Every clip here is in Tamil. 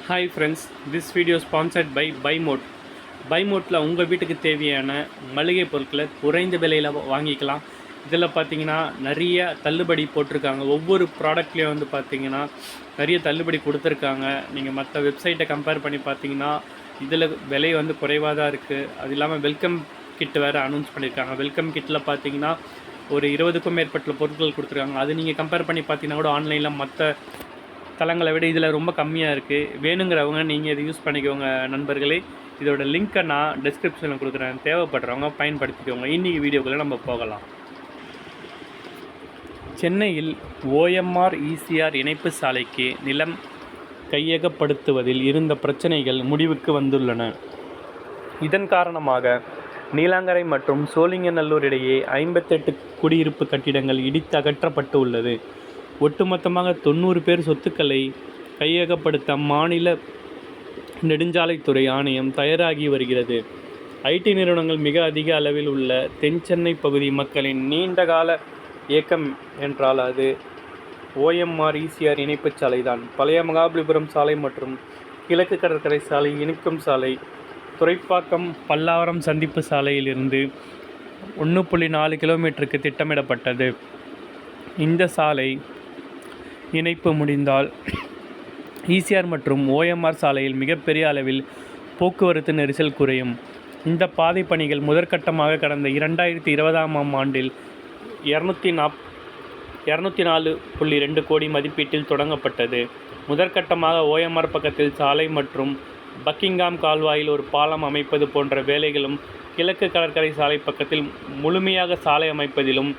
Hi friends, this video sponsored by பைமோட். பைமோட்டில் உங்கள் வீட்டுக்கு தேவையான மளிகை பொருட்களை குறைந்த விலையில் வாங்கிக்கலாம். இதில் பார்த்தீங்கன்னா நிறைய தள்ளுபடி போட்டிருக்காங்க. ஒவ்வொரு ப்ராடக்ட்லேயும் வந்து பார்த்தீங்கன்னா நிறைய தள்ளுபடி கொடுத்துருக்காங்க. நீங்கள் மற்ற வெப்சைட்டை கம்பேர் பண்ணி பார்த்தீங்கன்னா இதில் விலை வந்து குறைவாக தான் இருக்குது. அது இல்லாமல் வெல்கம் கிட் வேறு அனௌன்ஸ் பண்ணியிருக்காங்க. வெல்கம் கிட்டில் பார்த்தீங்கன்னா ஒரு 20க்கும் மேற்பட்ட பொருட்கள் கொடுத்துருக்காங்க. அது நீங்கள் கம்பேர் பண்ணி பார்த்தீங்கன்னா கூட ஆன்லைனில் மற்ற தளங்களை விட இதில் ரொம்ப கம்மியாக இருக்குது. வேணுங்கிறவங்க நீங்கள் இதை யூஸ் பண்ணிக்கோங்க நண்பர்களே. இதோட லிங்க்கை நான் டிஸ்கிரிப்ஷனில் கொடுக்குறேன். தேவைப்படுறவங்க பயன்படுத்திக்கோங்க. இன்றைக்கி வீடியோக்குள்ளே நம்ம போகலாம். சென்னையில் OMR ECR இணைப்பு சாலைக்கு நிலம் கையகப்படுத்துவதில் இருந்த பிரச்சனைகள் முடிவுக்கு வந்துள்ளன. இதன் காரணமாக நீலாங்கரை மற்றும் சோழிங்கநல்லூர் இடையே 58 குடியிருப்பு கட்டிடங்கள் இடித்து அகற்றப்பட்டு உள்ளது. ஒட்டுமொத்தமாக 90 பேர் சொத்துக்களை கையகப்படுத்த மாநில நெடுஞ்சாலைத்துறை ஆணையம் தயாராகி வருகிறது. IT நிறுவனங்கள் மிக அதிக அளவில் உள்ள தென் சென்னை பகுதி மக்களின் நீண்டகால இயக்கம் என்றால் அது OMR ECR இணைப்பு சாலை தான். பழைய மகாபலிபுரம் சாலை மற்றும் கிழக்கு கடற்கரை சாலை இணைக்கும் சாலை துறைப்பாக்கம் பல்லாவரம் சந்திப்பு சாலையிலிருந்து 1.4 கிலோமீட்டருக்கு திட்டமிடப்பட்டது. இந்த சாலை இணைப்பு முடிந்தால் ECR மற்றும் OMR சாலையில் மிகப்பெரிய அளவில் போக்குவரத்து நெரிசல் குறையும். இந்த பாதை பணிகள் முதற்கட்டமாக கடந்த 2020ஆம் ஆண்டில் 204.2 கோடி மதிப்பீட்டில் தொடங்கப்பட்டது. முதற்கட்டமாக OMR பக்கத்தில் சாலை மற்றும் பக்கிங்காம் கால்வாயில் ஒரு பாலம் அமைப்பது போன்ற வேலைகளும், கிழக்கு கடற்கரை சாலை பக்கத்தில் முழுமையாக சாலை அமைப்பதிலும்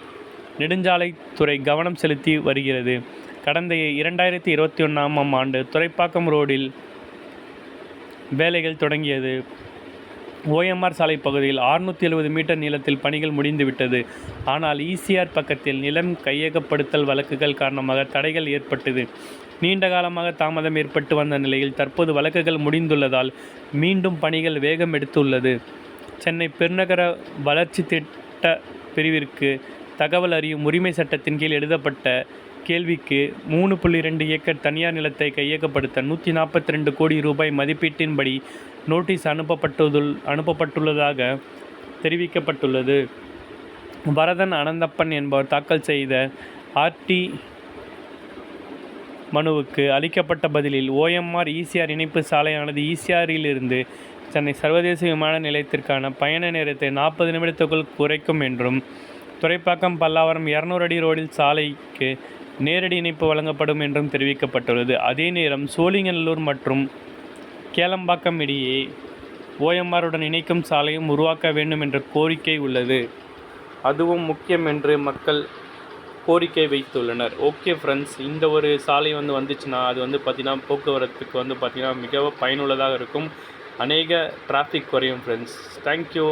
நெடுஞ்சாலைத்துறை கவனம் செலுத்தி வருகிறது. கடந்த 2021ஆம் ஆண்டு துறைப்பாக்கம் ரோடில் வேலைகள் தொடங்கியது. OMR சாலை பகுதியில் 670 மீட்டர் நீளத்தில் பணிகள் முடிந்துவிட்டது. ஆனால் ECR பக்கத்தில் நிலம் கையகப்படுத்தல் வழக்குகள் காரணமாக தடைகள் ஏற்பட்டது. நீண்ட காலமாக தாமதம் ஏற்பட்டு வந்த நிலையில் தற்போது வழக்குகள் முடிந்துள்ளதால் மீண்டும் பணிகள் வேகம் எடுத்துள்ளது. சென்னை பெருநகர வளர்ச்சி திட்ட பிரிவிற்கு தகவல் அறியும் உரிமை சட்டத்தின் கீழ் எழுதப்பட்ட கேள்விக்கு 3.2 ஏக்கர் தனியார் நிலத்தை கையகப்படுத்த 142 கோடி ரூபாய் மதிப்பீட்டின்படி நோட்டீஸ் அனுப்பப்பட்டுள்ளதாக தெரிவிக்கப்பட்டுள்ளது. வரதன் அனந்தப்பன் என்பவர் தாக்கல் செய்த RT மனுவுக்கு அளிக்கப்பட்ட பதிலில் OMR ECR இணைப்பு சாலையானது ECRயிலிருந்து சென்னை சர்வதேச விமான நிலையத்திற்கான பயண நேரத்தை 40 நிமிடத்துக்குள் குறைக்கும் என்றும், துறைப்பாக்கம் பல்லாவரம் 200 அடி ரோடில் சாலைக்கு நேரடி இணைப்பு வழங்கப்படும் என்றும் தெரிவிக்கப்பட்டுள்ளது. அதே நேரம் சோழிங்கநல்லூர் மற்றும் கேளம்பாக்கம் இடையே OMRவுடன் இணைக்கும் சாலையும் உருவாக்க வேண்டும் என்ற கோரிக்கை உள்ளது. அதுவும் முக்கியம் என்று மக்கள் கோரிக்கை வைத்துள்ளனர். ஓகே ஃப்ரெண்ட்ஸ், இந்த ஒரு சாலை வந்துச்சுன்னா அது பார்த்திங்கன்னா போக்குவரத்துக்கு பார்த்திங்கன்னா மிகவும் பயனுள்ளதாக இருக்கும். அநேக டிராஃபிக் குறையும் ஃப்ரெண்ட்ஸ். தேங்க்யூ.